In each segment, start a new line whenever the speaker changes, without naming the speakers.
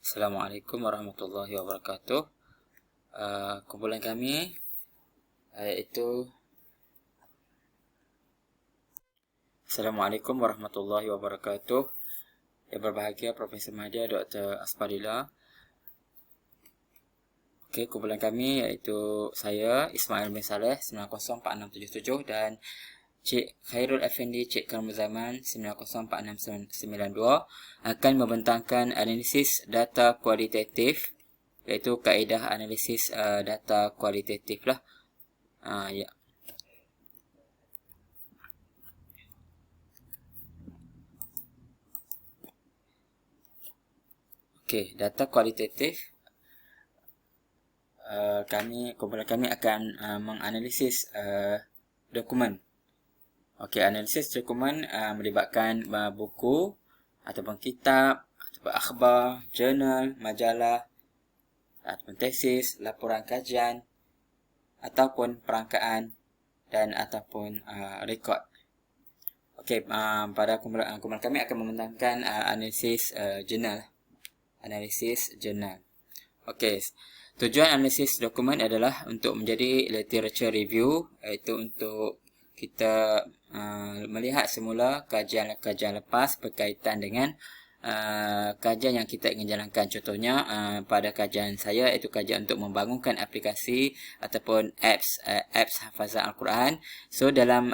Assalamualaikum warahmatullahi wabarakatuh. Kumpulan kami iaitu Assalamualaikum warahmatullahi wabarakatuh. Yang berbahagia Profesor Mahdia Dr. Asfadila. Okey, kumpulan kami iaitu saya Ismail bin Saleh 904677 dan Cik Khairul Effendi Cik Kamul Zaman 904692 akan membentangkan analisis data kualitatif, iaitu kaedah analisis data kualitatif lah. Ya. Okey, data kualitatif, kumpulan kami akan menganalisis dokumen. Okey, analisis dokumen melibatkan buku ataupun kitab, ataupun akhbar, jurnal, majalah, ataupun tesis, laporan kajian, ataupun perangkaan dan ataupun rekod. Okey, pada kumpulan kami akan membentangkan analisis jurnal. Analisis jurnal. Okey, tujuan analisis dokumen adalah untuk menjadi literature review, iaitu untuk kita melihat semula kajian-kajian lepas berkaitan dengan kajian yang kita ingin jalankan. Contohnya pada kajian saya iaitu kajian untuk membangunkan aplikasi ataupun apps hafazan Al-Quran. So dalam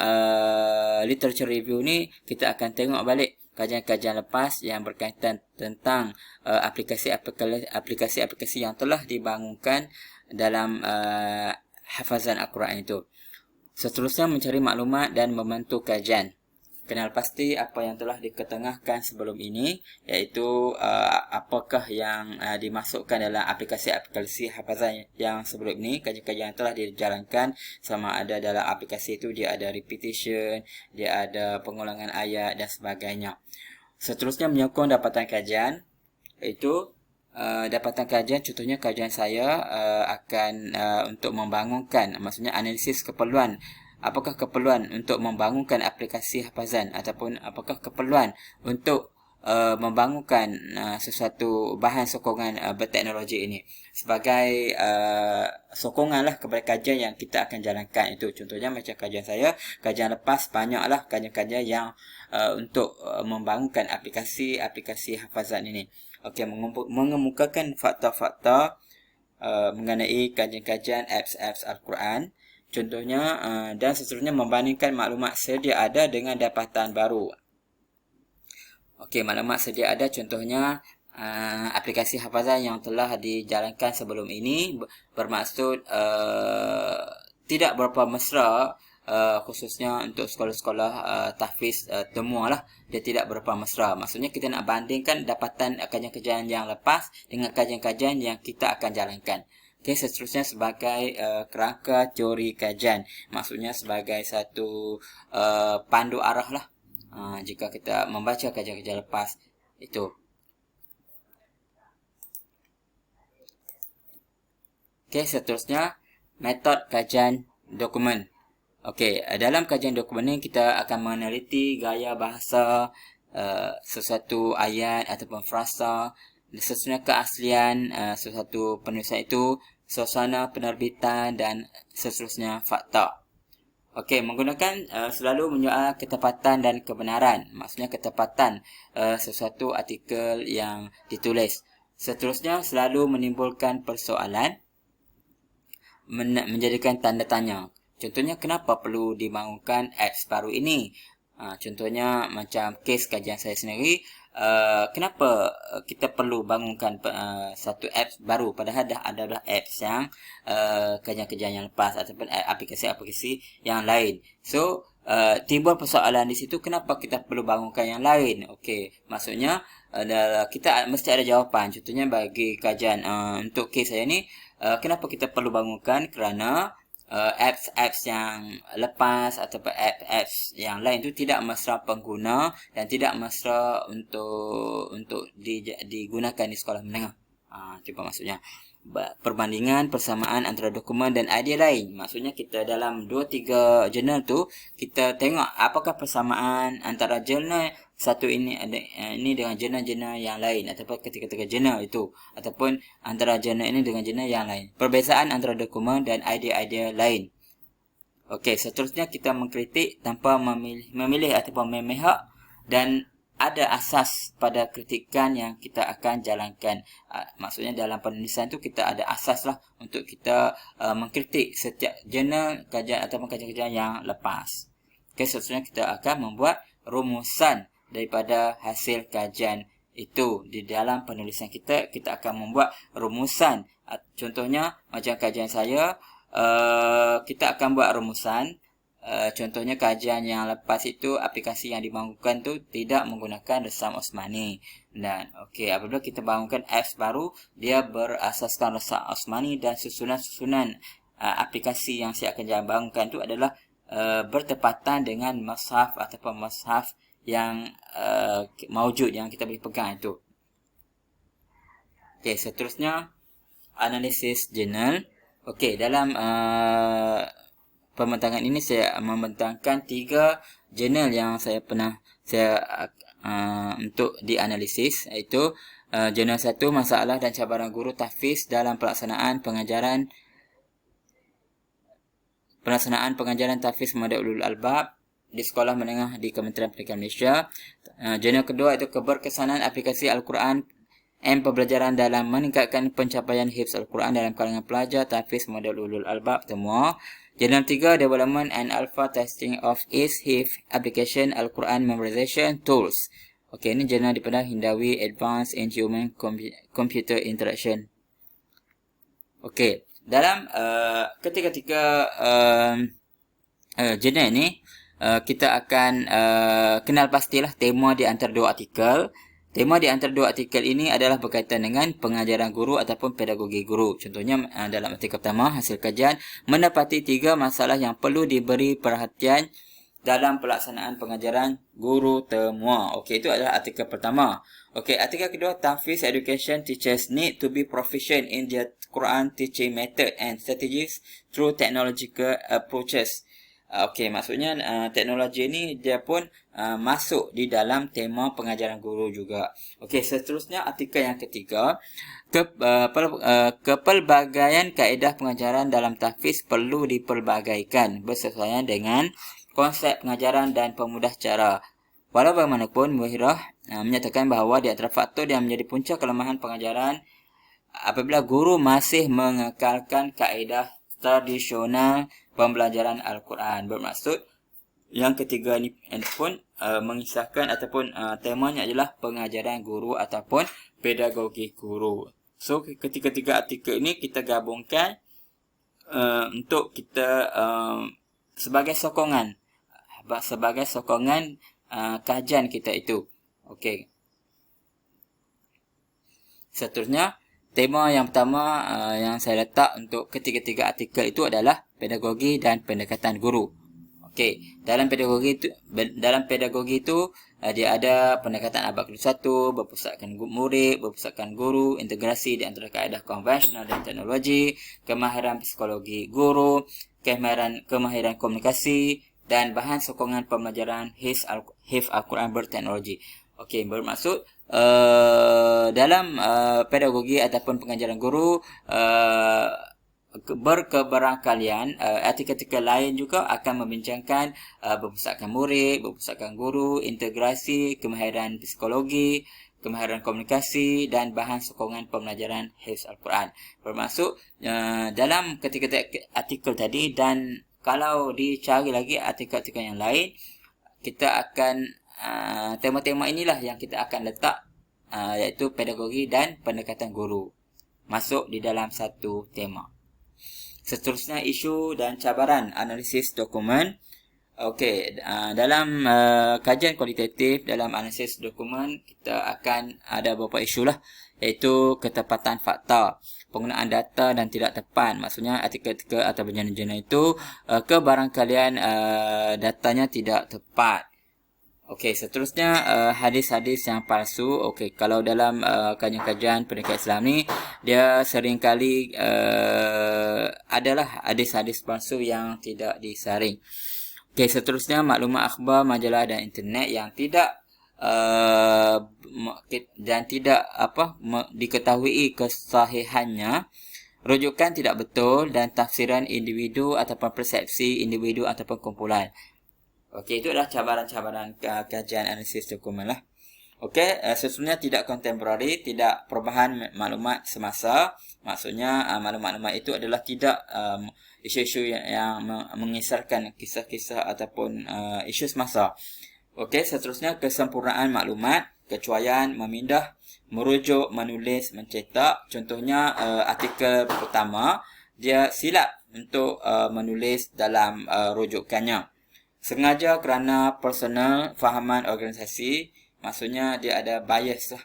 literature review ni kita akan tengok balik kajian-kajian lepas yang berkaitan tentang aplikasi-aplikasi yang telah dibangunkan dalam hafazan Al-Quran itu. Seterusnya mencari maklumat dan membantu kajian. Kenal pasti apa yang telah diketengahkan sebelum ini, iaitu apakah yang dimasukkan dalam aplikasi-aplikasi hafazan yang sebelum ini, kajian-kajian yang telah dijalankan, sama ada dalam aplikasi itu dia ada repetition, dia ada pengulangan ayat dan sebagainya. Seterusnya menyokong dapatan kajian, iaitu dapatan kajian, contohnya kajian saya akan untuk membangunkan, maksudnya analisis keperluan. Apakah keperluan untuk membangunkan aplikasi hafazan ataupun apakah keperluan untuk membangunkan sesuatu bahan sokongan berteknologi ini sebagai sokongan lah kepada kajian yang kita akan jalankan itu. Contohnya macam kajian saya, kajian lepas banyaklah kajian-kajian yang untuk membangunkan aplikasi hafazan ini. Okey, mengemukakan fakta-fakta mengenai kajian-kajian apps Al-Quran. Contohnya dan seterusnya membandingkan maklumat sedia ada dengan dapatan baru. Okey, maklumat sedia ada contohnya aplikasi hafazan yang telah dijalankan sebelum ini bermaksud tidak berapa mesra, khususnya untuk sekolah-sekolah tahfiz temua lah, dia tidak berapa mesra. Maksudnya kita nak bandingkan dapatan kajian-kajian yang lepas dengan kajian-kajian yang kita akan jalankan. Okay, seterusnya sebagai kerangka teori kajian, maksudnya sebagai satu pandu arah lah jika kita membaca kajian-kajian lepas itu. Okay, seterusnya metod kajian dokumen. Okey, dalam kajian dokumen ini kita akan meneliti gaya bahasa sesuatu ayat ataupun frasa, seterusnya keaslian sesuatu penulisan itu, suasana penerbitan dan seterusnya fakta. Okey, menggunakan selalu menyoal ketepatan dan kebenaran, maksudnya ketepatan sesuatu artikel yang ditulis. Seterusnya selalu menimbulkan persoalan, menjadikan tanda tanya. Contohnya kenapa perlu dibangunkan apps baru ini? Contohnya macam kes kajian saya sendiri, kenapa kita perlu bangunkan satu apps baru padahal dah ada apps yang kajian-kajian yang lepas ataupun aplikasi-aplikasi yang lain. So timbul persoalan di situ, kenapa kita perlu bangunkan yang lain? Okey, maksudnya kita mesti ada jawapan. Contohnya bagi kajian untuk kes saya ni, kenapa kita perlu bangunkan? Kerana apps yang lepas ataupun apps yang lain itu tidak mesra pengguna dan tidak mesra untuk digunakan di sekolah menengah. Cuba maksudnya perbandingan persamaan antara dokumen dan idea lain. Maksudnya kita dalam 2-3 jurnal tu kita tengok apakah persamaan antara jurnal satu ini ada ini dengan jurnal-jurnal yang lain, ataupun ketika-ketika jurnal itu, ataupun antara jurnal ini dengan jurnal yang lain. Perbezaan antara dokumen dan idea-idea lain. Okey, seterusnya kita mengkritik tanpa memilih ataupun memihak, dan ada asas pada kritikan yang kita akan jalankan. Maksudnya dalam penulisan tu kita ada asas lah untuk kita mengkritik setiap jurnal, kajian ataupun kajian-kajian yang lepas. Okay, seterusnya kita akan membuat rumusan daripada hasil kajian itu. Di dalam penulisan kita akan membuat rumusan. Contohnya macam kajian saya, kita akan buat rumusan. Contohnya kajian yang lepas itu, aplikasi yang dibangunkan tu tidak menggunakan resam Osmani. Dan apabila kita bangunkan apps baru, dia berasaskan resam Osmani, dan susunan-susunan aplikasi yang saya akan bangunkan tu adalah bertepatan dengan mushaf ataupun mushaf yang maujud yang kita boleh pegang itu. Seterusnya analisis jurnal. Dalam pembentangan ini saya membentangkan 3 jurnal yang saya pernah untuk dianalisis, iaitu jurnal 1, masalah dan cabaran guru tahfiz dalam pelaksanaan pengajaran tahfiz Mada Ulul Albab di sekolah menengah di Kementerian Pendidikan Malaysia. Jurnal kedua itu keberkesanan aplikasi Al-Quran pembelajaran dalam meningkatkan pencapaian hifz Al-Quran dalam kalangan pelajar tahfiz Mada Ulul Albab Temua. Jurnal 3, Development and Alpha Testing of Hifz Application Al-Quran Memorization Tools. Ini jurnal daripada Hindawi Advanced in Human Computer Interaction. Dalam ketiga-tiga jurnal ini, kita akan kenal pastilah tema di antara 2 artikel. Tema di antara 2 artikel ini adalah berkaitan dengan pengajaran guru ataupun pedagogi guru. Contohnya dalam artikel pertama, hasil kajian mendapati 3 masalah yang perlu diberi perhatian dalam pelaksanaan pengajaran guru Temua. Itu adalah artikel pertama. Artikel kedua, Tahfiz Education Teachers need to be proficient in their Quran teaching method and strategies through technological approaches. Maksudnya teknologi ini dia pun masuk di dalam tema pengajaran guru juga. Seterusnya artikel yang ketiga, kepelbagaian kaedah pengajaran dalam tahfiz perlu dipelbagaikan bersesuaian dengan konsep pengajaran dan pemudah cara. Walau bagaimanapun, Muhirah menyatakan bahawa di antara faktor yang menjadi punca kelemahan pengajaran apabila guru masih mengekalkan kaedah tradisional pembelajaran Al-Quran. Bermaksud yang ketiga ni pun mengisahkan ataupun temanya adalah pengajaran guru ataupun pedagogi guru. So ketiga-tiga artikel ini kita gabungkan untuk kita sebagai sokongan kajian kita itu. Seterusnya, tema yang pertama yang saya letak untuk ketiga-tiga artikel itu adalah pedagogi dan pendekatan guru. Dalam pedagogi itu dia ada pendekatan abad ke-1, berpusatkan murid, berpusatkan guru, integrasi di antara kaedah konvensional dan teknologi, kemahiran psikologi guru, kemahiran komunikasi, dan bahan sokongan pembelajaran hifz Al-Quran berteknologi. Bermaksud dalam pedagogi ataupun pengajaran guru berkeberangkalian, artikel-artikel lain juga akan membincangkan berpusatkan murid, berpusatkan guru, integrasi, kemahiran psikologi, kemahiran komunikasi, dan bahan sokongan pembelajaran hifz Al-Quran. Bermaksud dalam ketiga artikel tadi, dan kalau dicari lagi artikel-artikel yang lain, kita akan tema-tema inilah yang kita akan letak, iaitu pedagogi dan pendekatan guru masuk di dalam satu tema. Seterusnya, isu dan cabaran analisis dokumen. Dalam kajian kualitatif, dalam analisis dokumen, kita akan ada beberapa isu lah, iaitu ketepatan fakta, penggunaan data dan tidak tepat. Maksudnya artikel-artikel atau jurnal itu kebarangkalian datanya tidak tepat. Seterusnya hadis-hadis yang palsu. Kalau dalam kajian-kajian pendidikan Islam ni, dia seringkali adalah hadis-hadis palsu yang tidak disaring. Seterusnya maklumat akhbar, majalah dan internet yang tidak dan tidak diketahui kesahihannya, rujukan tidak betul dan tafsiran individu ataupun persepsi individu ataupun kumpulan. Okey, itu adalah cabaran-cabaran kajian analisis dokumen lah. Okey, sesungguhnya tidak kontemporari, tidak perubahan maklumat semasa. Maksudnya maklumat-maklumat itu adalah tidak isu-isu yang mengisarkan kisah-kisah ataupun isu semasa. Okey, seterusnya kesempurnaan maklumat, kecuaian, memindah, merujuk, menulis, mencetak. Contohnya artikel pertama, dia silap untuk menulis dalam rujukannya. Sengaja kerana personal fahaman organisasi, maksudnya dia ada bias lah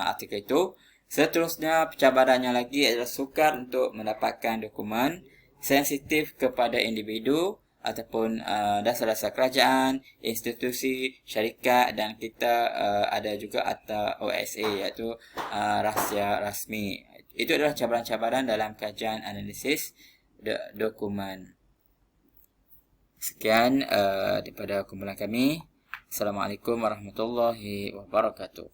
artikel itu. Seterusnya pencabarannya lagi adalah sukar untuk mendapatkan dokumen, sensitif kepada individu ataupun dasar-dasar kerajaan, institusi, syarikat, dan kita ada juga Akta OSA iaitu rahsia rasmi. Itu adalah cabaran-cabaran dalam kajian analisis dokumen. Sekian daripada kumpulan kami. Assalamualaikum warahmatullahi wabarakatuh.